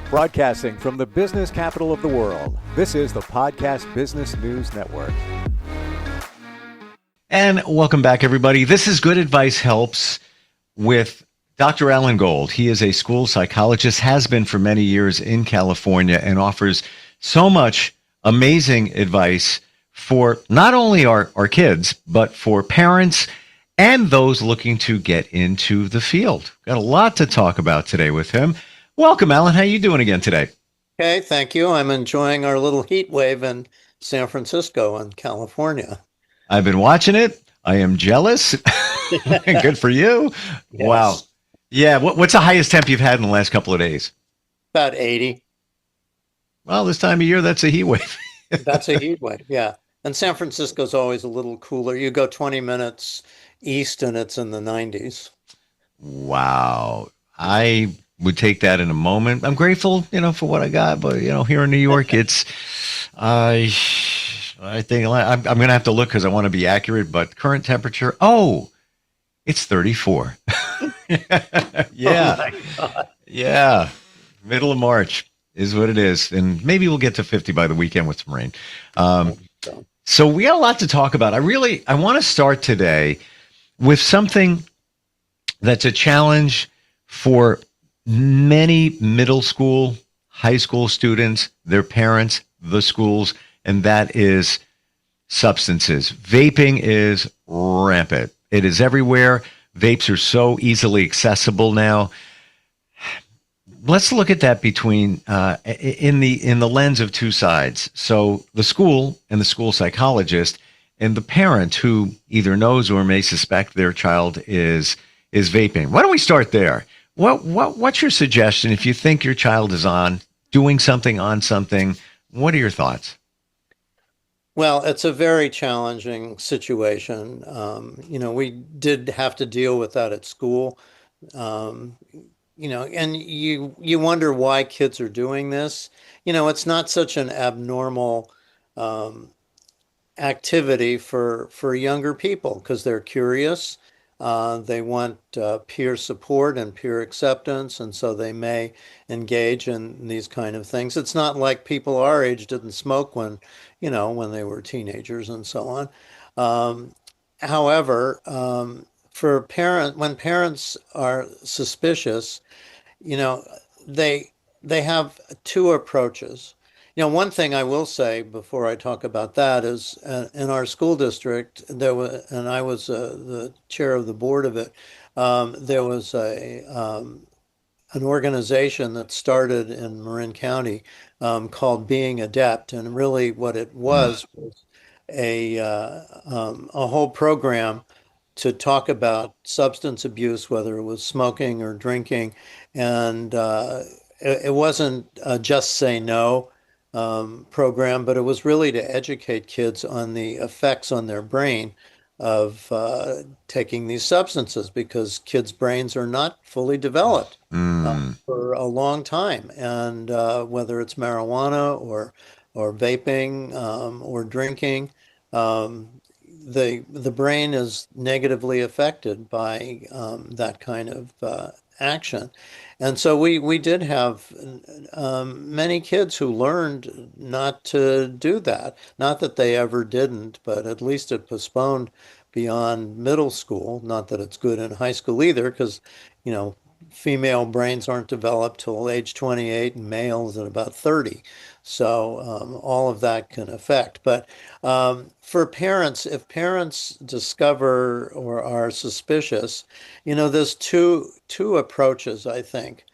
Broadcasting from the business capital of the world, this is the Podcast Business News Network. And welcome back, everybody. This is Good Advice Helps with Dr. Allan Gold. He is a school psychologist, has been for many years in California, and offers so much amazing advice for not only our kids, but for parents and those looking to get into the field. Got a lot to talk about today with him. Welcome, Allan. How are you doing again today? Okay, thank you. I'm enjoying our little heat wave in San Francisco and California. I've been watching it. I am jealous. Good for you. Yes. Wow. Yeah. What's the highest temp you've had in the last couple of days? About 80. Well, this time of year, that's a heat wave. That's a heat wave, yeah. And San Francisco's always a little cooler. You go 20 minutes east and it's in the 90s. Wow. I would take that in a moment. I'm grateful, for what I got, but here in New York, it's, I think I'm going to have to look because I want to be accurate, but current temperature, it's 34. Yeah. Oh Yeah. Middle of March is what it is. And maybe we'll get to 50 by the weekend with some rain. So we got a lot to talk about. I want to start today with something that's a challenge for many middle school, high school students, their parents, the schools, and that is substances. Vaping is rampant. It is everywhere. Vapes are so easily accessible now. Let's look at that between in the lens of two sides. So the school and the school psychologist and the parent who either knows or may suspect their child is vaping. Why don't we start there? What's your suggestion if you think your child is doing something on something? What are your thoughts? Well, it's a very challenging situation. We did have to deal with that at school. And you wonder why kids are doing this. It's not such an abnormal activity for younger people because they're curious. They want peer support and peer acceptance, and so they may engage in these kind of things. It's not like people our age didn't smoke when they were teenagers and so on. However, when parents are suspicious, they have two approaches. One thing I will say before I talk about that is in our school district, and I was the chair of the board of it, there was an organization that started in Marin County called Being Adept, and really what it was a whole program to talk about substance abuse, whether it was smoking or drinking, and it wasn't just say no program, but it was really to educate kids on the effects on their brain of taking these substances because kids' brains are not fully developed for a long time. And whether it's marijuana or vaping or drinking, the brain is negatively affected by that kind of action. And so we did have many kids who learned not to do that. Not that they ever didn't, but at least it postponed beyond middle school. Not that it's good in high school either, because, female brains aren't developed till age 28 and males at about 30. So all of that can affect. But for parents, if parents discover or are suspicious, there's two approaches, I think.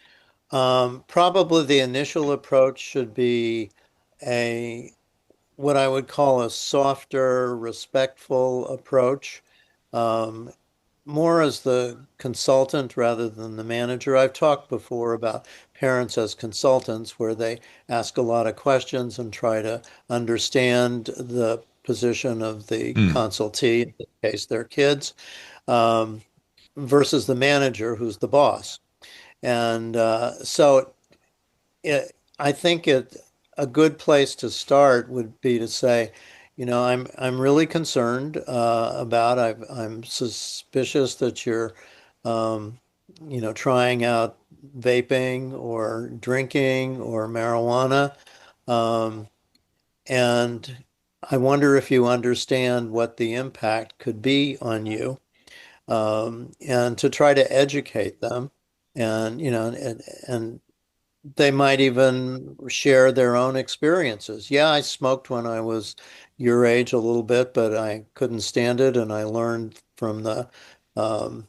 Probably the initial approach should be what I would call a softer, respectful approach. Um, More as the consultant rather than the manager. I've talked before about parents as consultants where they ask a lot of questions and try to understand the position of the consultee, in this case, their kids, um, versus the manager who's the boss. And I think a good place to start would be to say, I'm really concerned I'm suspicious that you're um, trying out vaping or drinking or marijuana. Um, and I wonder if you understand what the impact could be on you, and to try to educate them. And, and they might even share their own experiences. Yeah, I smoked when I was your age a little bit, but I couldn't stand it, and I learned from um,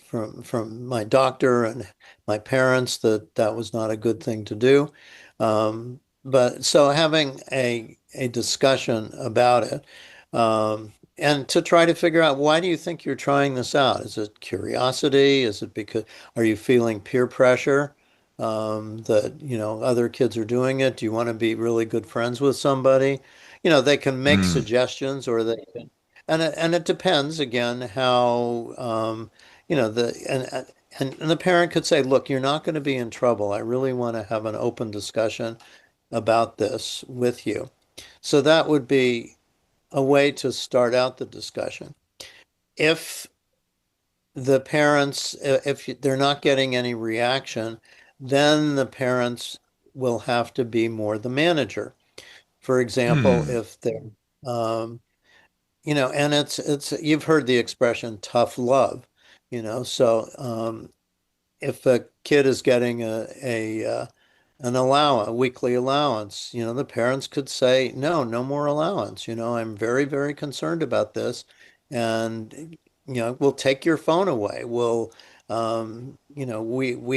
from my doctor and my parents that that was not a good thing to do. But so having a discussion about it, and to try to figure out, why do you think you're trying this out? Is it curiosity? Is it because, are you feeling peer pressure? That, other kids are doing it. Do you want to be really good friends with somebody? They can make Mm. suggestions, or they can, and it depends again how, the and the parent could say, look, you're not going to be in trouble. I really want to have an open discussion about this with you. So that would be a way to start out the discussion. If the parents, if they're not getting any reaction, then the parents will have to be more the manager. For example, Hmm. if they're, um, and it's you've heard the expression tough love, so if a kid is getting an allowance, a weekly allowance, the parents could say, no, no more allowance. I'm very, very concerned about this. And, we'll take your phone away. We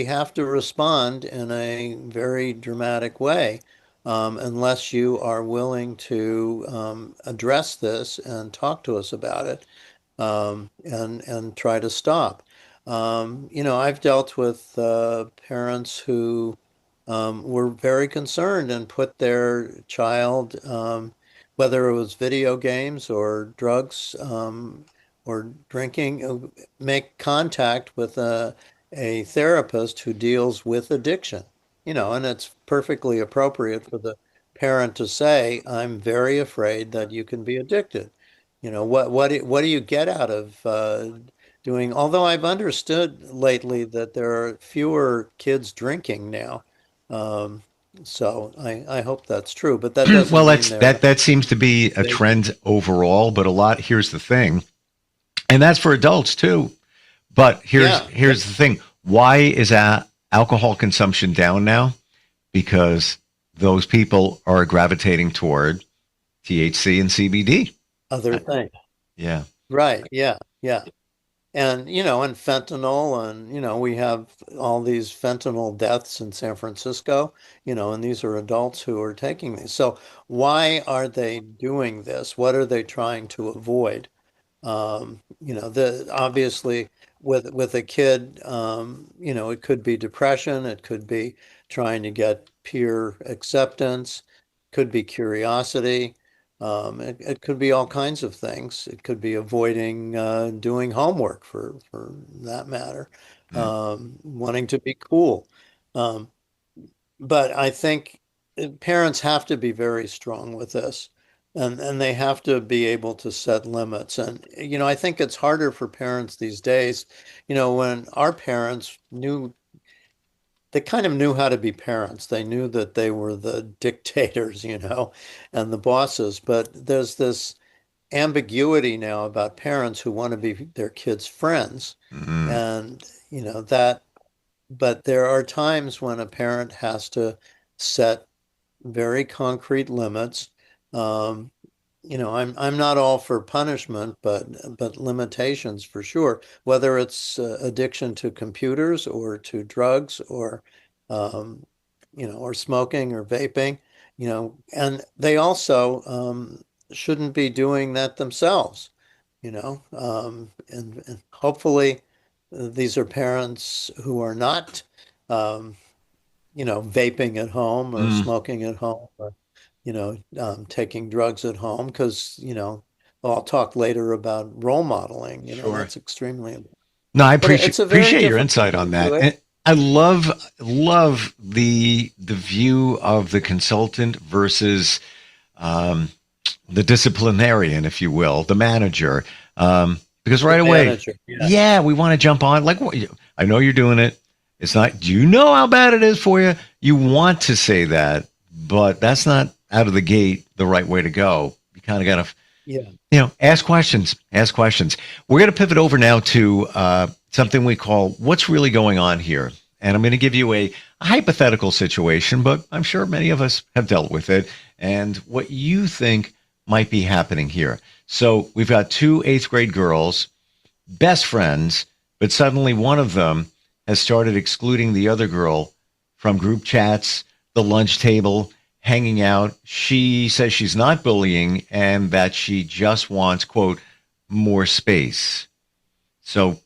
have to respond in a very dramatic way, unless you are willing to address this and talk to us about it, and try to stop. I've dealt with parents who were very concerned and put their child, whether it was video games or drugs, or drinking, make contact with a therapist who deals with addiction. And it's perfectly appropriate for the parent to say, I'm very afraid that you can be addicted. What do you get out of doing? Although I've understood lately that there are fewer kids drinking now. Um, so I hope that's true, but that Well, doesn't mean that's they're that not. that seems to be a They, trend overall, but a lot, here's the thing, and that's for adults too. But yeah, yeah, here's the thing. Why is alcohol consumption down now? Because those people are gravitating toward THC and CBD. other thing. Yeah. Right. Yeah. Yeah. And, and fentanyl, and, we have all these fentanyl deaths in San Francisco, and these are adults who are taking these. So why are they doing this? What are they trying to avoid? The obviously with a kid, it could be depression, it could be trying to get peer acceptance, could be curiosity, it could be all kinds of things. It could be avoiding doing homework, for that matter, Mm. wanting to be cool. Um, but I think parents have to be very strong with this, and they have to be able to set limits. And, I think it's harder for parents these days. When our parents knew, they kind of knew how to be parents. They knew that they were the dictators, and the bosses. But there's this ambiguity now about parents who want to be their kids' friends. Mm. And, that, but there are times when a parent has to set very concrete limits. Um, I'm not all for punishment, but limitations for sure. Whether it's addiction to computers or to drugs, or um, or smoking or vaping, and they also shouldn't be doing that themselves. And hopefully these are parents who are not. Um, vaping at home or Mm. smoking at home, or, taking drugs at home, because, I'll talk later about role modeling, Sure. that's extremely important. No, I But it's a very appreciate your difficult insight on that. situation. And I love the view of the consultant versus um, the disciplinarian, if you will, the manager. Because The right away, manager. Yeah. yeah, we want to jump on. Like, what, I know you're doing it. It's not, do you know how bad it is for you? You want to say that, but that's not out of the gate the right way to go. You kind of got to, Yeah. ask questions. Ask questions. We're going to pivot over now to something we call what's really going on here. And I'm going to give you a hypothetical situation, but I'm sure many of us have dealt with it and what you think might be happening here. So we've got two eighth grade girls, best friends, but suddenly one of them has started excluding the other girl from group chats, the lunch table, hanging out. She says she's not bullying and that she just wants, quote, more space. So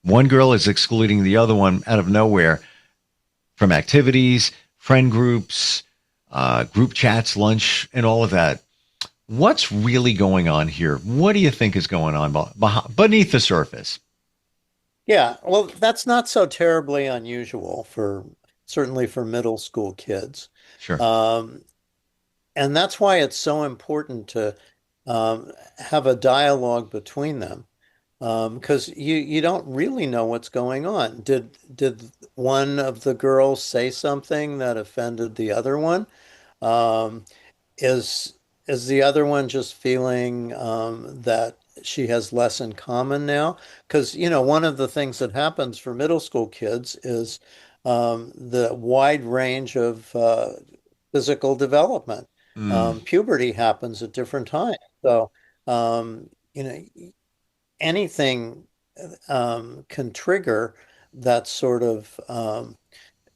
one girl is excluding the other one out of nowhere from activities, friend groups, group chats, lunch, and all of that. What's really going on here? What do you think is going on beneath the surface? Yeah, well, that's not so terribly unusual for certainly for middle school kids. Sure. Um, and that's why it's so important to have a dialogue between them. Because you don't really know what's going on. Did one of the girls say something that offended the other one? Um, is is the other one just feeling that she has less in common now? Because, one of the things that happens for middle school kids is the wide range of physical development. Mm, Puberty happens at different times. So, you know, anything can trigger that sort of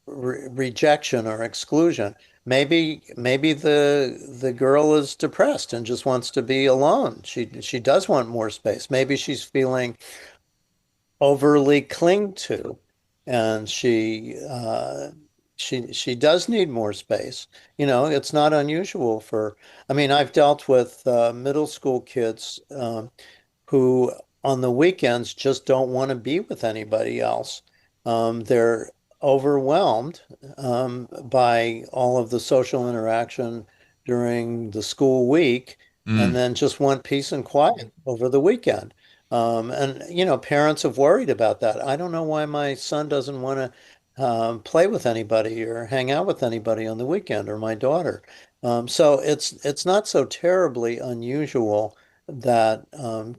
rejection or exclusion. Maybe the girl is depressed and just wants to be alone. She does want more space. Maybe she's feeling overly cling to, and she does need more space. It's not unusual for. I mean, I've dealt with middle school kids who on the weekends just don't want to be with anybody else. They're overwhelmed by all of the social interaction during the school week and mm, then just want peace and quiet over the weekend. And parents have worried about that. I don't know why my son doesn't want to play with anybody or hang out with anybody on the weekend, or my daughter. So it's not so terribly unusual that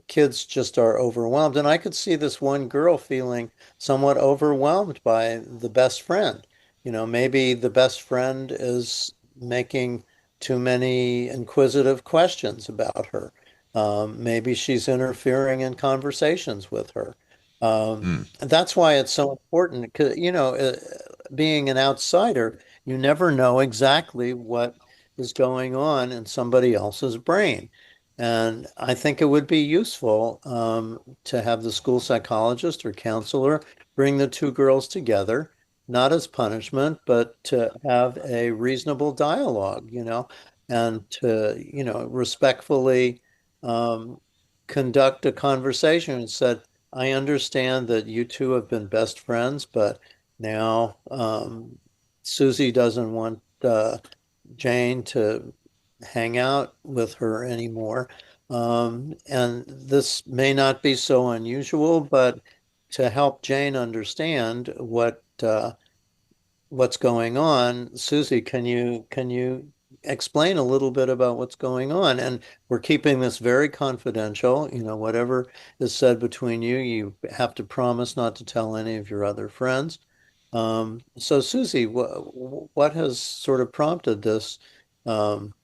kids just are overwhelmed. And I could see this one girl feeling somewhat overwhelmed by the best friend. Maybe the best friend is making too many inquisitive questions about her. Maybe she's interfering in conversations with her. mm, And that's why it's so important, 'cause, being an outsider, you never know exactly what is going on in somebody else's brain. And I think it would be useful to have the school psychologist or counselor bring the two girls together, not as punishment, but to have a reasonable dialogue, and to, respectfully um, conduct a conversation and said, I understand that you two have been best friends, but now Susie doesn't want Jane to hang out with her anymore. And this may not be so unusual, but to help Jane understand what's going on, Susie, can you explain a little bit about what's going on? And we're keeping this very confidential. Whatever is said between you, you have to promise not to tell any of your other friends. So Susie, what has sort of prompted this, um,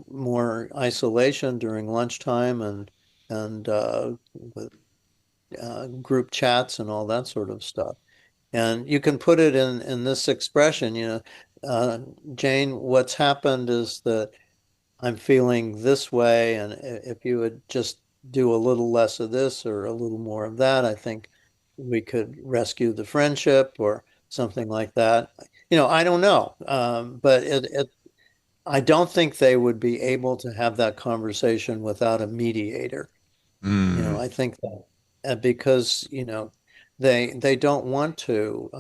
more isolation during lunchtime and with group chats and all that sort of stuff? And you can put it in this expression, uh, Jane, what's happened is that I'm feeling this way, and if you would just do a little less of this or a little more of that, I think we could rescue the friendship or something like that. I don't know, but I don't think they would be able to have that conversation without a mediator. mm, I think that because, they don't want to,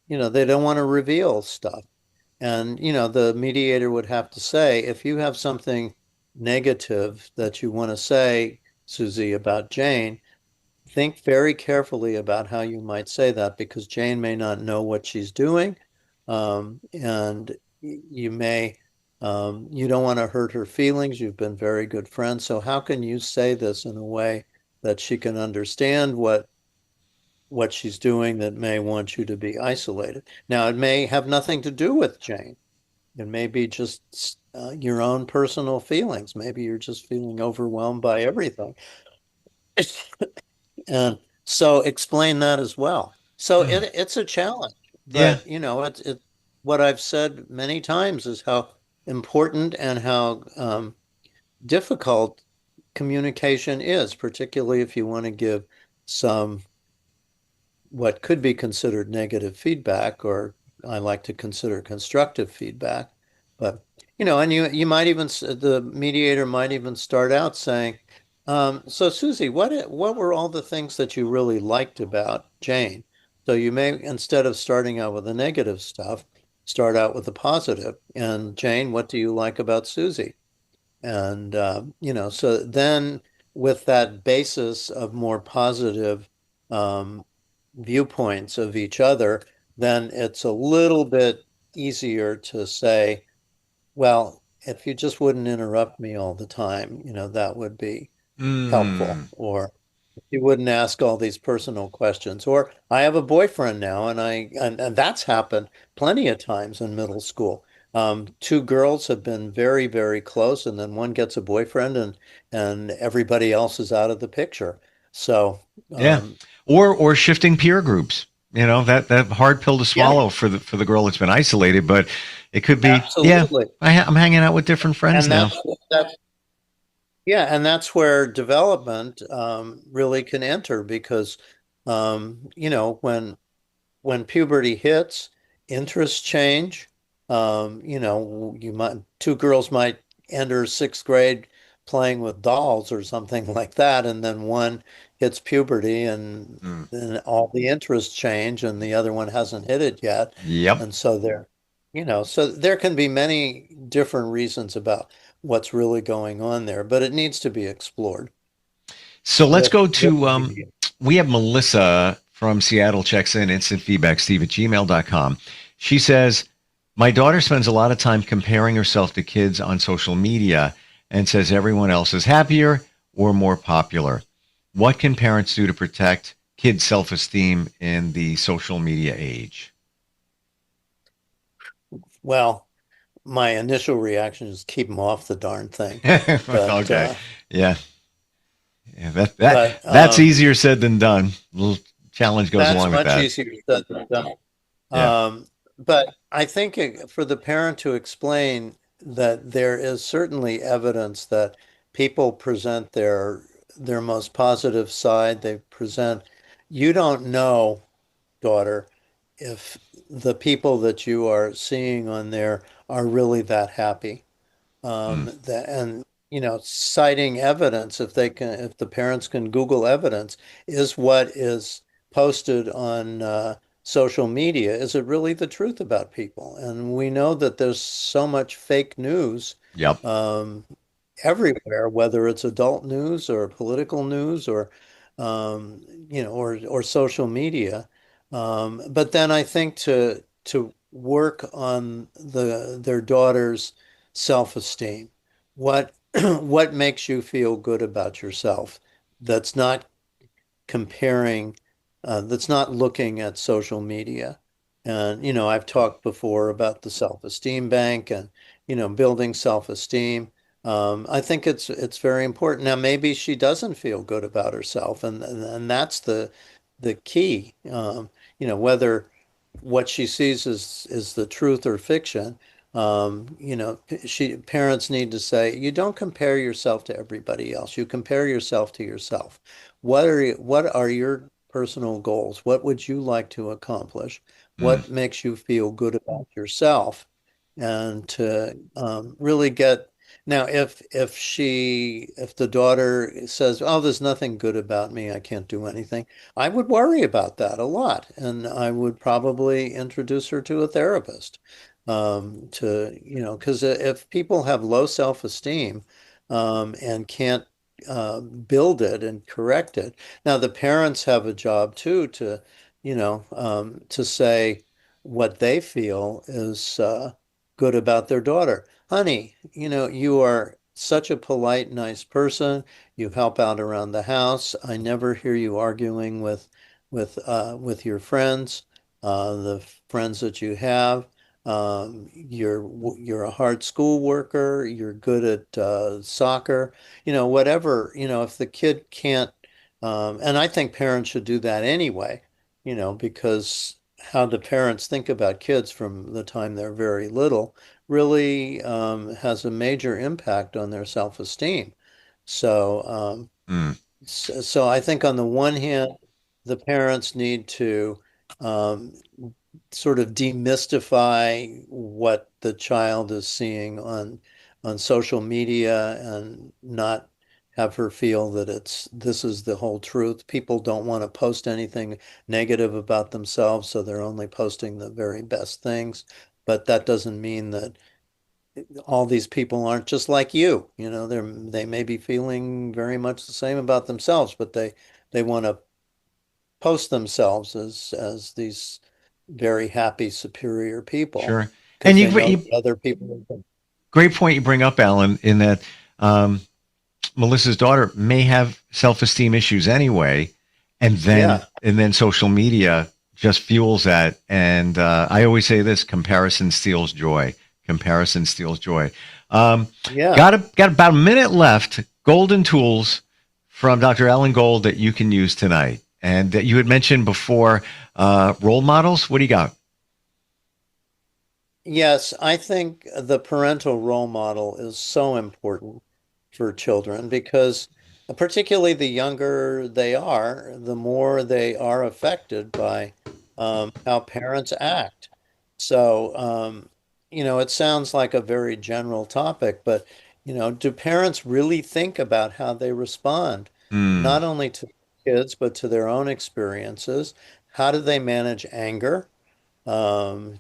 they don't want to reveal stuff. And, the mediator would have to say, if you have something negative that you want to say, Susie, about Jane, think very carefully about how you might say that because Jane may not know what she's doing. And you may, you don't want to hurt her feelings. You've been very good friends. So how can you say this in a way that she can understand what she's doing that may want you to be isolated? Now, it may have nothing to do with Jane. It may be just your own personal feelings. Maybe you're just feeling overwhelmed by everything. And so explain that as well. So it's a challenge, Yeah. but it's what I've said many times is how important and how difficult communication is, particularly if you want to give some what could be considered negative feedback, or I like to consider constructive feedback. But, and you might even, the mediator might even start out saying, so Susie, what were all the things that you really liked about Jane? So you may, instead of starting out with the negative stuff, start out with the positive. And Jane, what do you like about Susie? And, so then with that basis of more positive um, viewpoints of each other, then it's a little bit easier to say, well, if you just wouldn't interrupt me all the time, that would be helpful. Mm. Or you wouldn't ask all these personal questions. Or I have a boyfriend now, and that's happened plenty of times in middle school. Two girls have been very, very close, and then one gets a boyfriend, and everybody else is out of the picture. So, Yeah. um, Or shifting peer groups. That hard pill to yeah, swallow for the girl that's been isolated, but it could be, yeah, absolutely. I'm hanging out with different friends And now. that's Yeah, and that's where development really can enter because when puberty hits, interests change. You might two girls might enter sixth grade playing with dolls or something like that, and then one hits puberty and Mm. then all the interests change and the other one hasn't hit it yet. Yep. And so so there can be many different reasons about what's really going on there, but it needs to be explored So let's go with to, the media. we have Melissa from Seattle checks in, instant feedback, Steve at gmail.com. She says, my daughter spends a lot of time comparing herself to kids on social media and says everyone else is happier or more popular. What can parents do to protect kids' self esteem in the social media age? Well, my initial reaction is keep them off the darn thing. But Okay. Yeah. Yeah. but That's easier said than done. A little challenge goes that's along with much that. easier said than done. Yeah. But I think for the parent to explain that there is certainly evidence that people present their most positive side. They present, you don't know, daughter, if the people that you are seeing on there are really that happy. Mm. And citing evidence, if the parents can Google evidence, is what is posted on social media, is it really the truth about people? And we know that there's so much fake news Yep. um, everywhere, whether it's adult news or political news or social media. But then I think to work on their daughter's self-esteem. What what makes you feel good about yourself? That's not comparing, that's not looking at social media. And, I've talked before about the self-esteem bank and, building self-esteem. I think it's very important. Now, maybe she doesn't feel good about herself, and that's the key. Whether what she sees is the truth or fiction. Parents need to say, you don't compare yourself to everybody else. You compare yourself to yourself. What are your personal goals? What would you like to accomplish? Mm. What makes you feel good about yourself? And to really get now, if the daughter says, "Oh, there's nothing good about me. I can't do anything," I would worry about that a lot, and I would probably introduce her to a therapist. Because if people have low self-esteem and can't build it and correct it. Now, the parents have a job too to say what they feel is good about their daughter. Honey, you are such a polite, nice person. You help out around the house. I never hear you arguing with your friends, the friends that you have. You're a hard school worker. You're good at soccer. Whatever, if the kid can't, and I think parents should do that anyway, because how the parents think about kids from the time they're very little really has a major impact on their self-esteem. So, Mm, so I think on the one hand, the parents need to um, sort of demystify what the child is seeing on social media and not have her feel that this is the whole truth. People don't want to post anything negative about themselves, so they're only posting the very best things. But that doesn't mean that all these people aren't just like you. They may be feeling very much the same about themselves, but they want to post themselves as these very happy, superior people sure. And because they know that other people. great point you bring up, Alan, in that um, Melissa's daughter may have self-esteem issues anyway, Yeah, and then social media just fuels that. And I always say this: comparison steals joy. Comparison steals joy. Um, yeah. got about a minute left. Golden tools from Dr. Allan Gold that you can use tonight, and that you had mentioned before. Role models. What do you got? Yes, I think the parental role model is so important for children because particularly the younger they are, the more they are affected by how parents act. So, it sounds like a very general topic, but, do parents really think about how they respond, Hmm. not only to kids, but to their own experiences? How do they manage anger?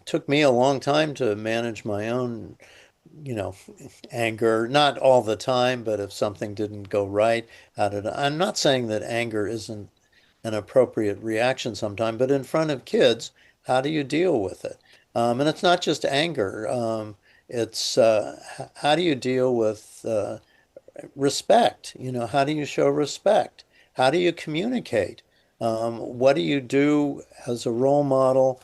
Took me a long time to manage my own, you know, anger, not all the time, but if something didn't go right, I'm not saying that anger isn't an appropriate reaction sometime, but in front of kids, how do you deal with it? And it's not just anger. It's how do you deal with respect? How do you show respect? How do you communicate? What do you do as a role model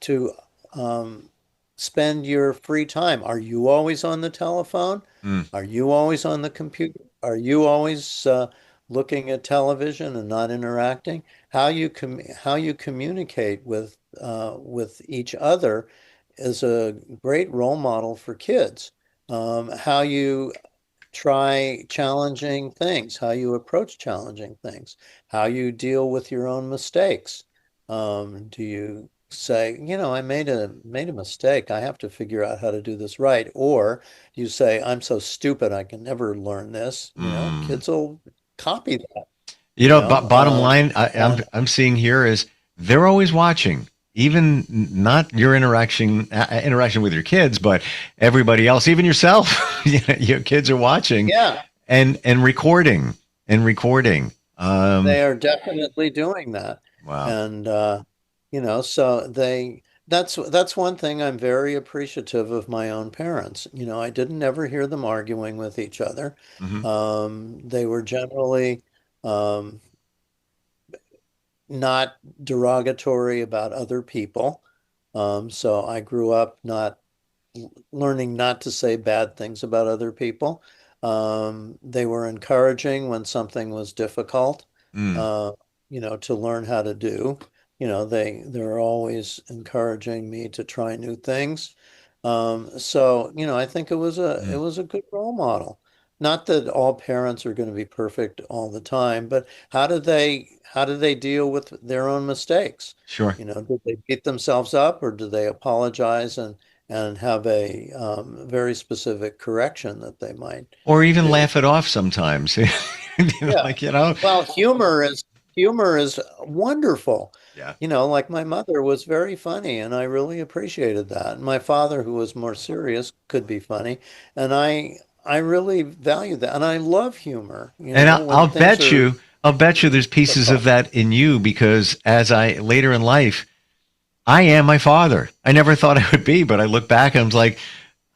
to um, spend your free time? Are you always on the telephone? Hmm. Are you always on the computer? Are you always looking at television and not interacting? How you communicate with each other is a great role model for kids. How you try challenging things, how you approach challenging things, how you deal with your own mistakes. Do you say, I made a mistake. I have to figure out how to do this right. Or you say, I'm so stupid, I can never learn this. Hmm. Kids will copy that, You know, bottom line, and I'm seeing here is they're always watching, even not your interaction with your kids, but everybody else, even yourself. Your kids are watching yeah, and recording and recording. Um, they are definitely doing that. wow. And so that's one thing I'm very appreciative of my own parents. I didn't ever hear them arguing with each other. Hmm. They were generally um, not derogatory about other people. So I grew up not learning not to say bad things about other people. They were encouraging when something was difficult, Mm, uh, to learn how to do. They're always encouraging me to try new things. So, I think it mm, was a good role model. Not that all parents are going to be perfect all the time, but how do they deal with their own mistakes? sure. Do they beat themselves up or do they apologize and have a very specific correction that they might Or even do? laugh it off sometimes. Yeah. Like, you know, Well, humor is wonderful. yeah. Like my mother was very funny, and I really appreciated that. My father, who was more serious, could be funny, and I really value that, and I love humor. And I'll bet you there's pieces of that in you, because as I later in life, I am my father. I never thought I would be, but I look back and I'm like,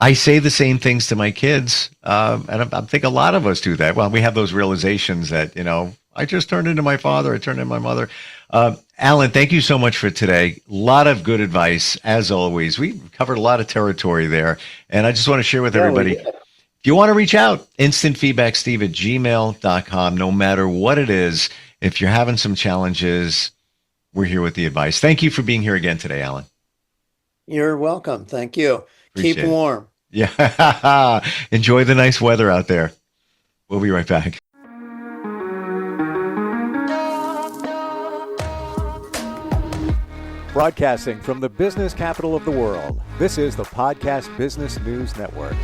I say the same things to my kids. And I think a lot of us do that. Well, we have those realizations that, I just turned into my father. I turned into my mother. Allan, thank you so much for today. A lot of good advice, as always. We covered a lot of territory there. And I just want to share with everybody, if you want to reach out, instantfeedbacksteve@gmail.com, no matter what it is. If you're having some challenges, we're here with the advice. Thank you for being here again today, Allan. You're welcome. Thank you. Appreciate Keep warm. Yeah. Enjoy the nice weather out there. We'll be right back. Broadcasting from the business capital of the world, this is the Podcast Business News Network.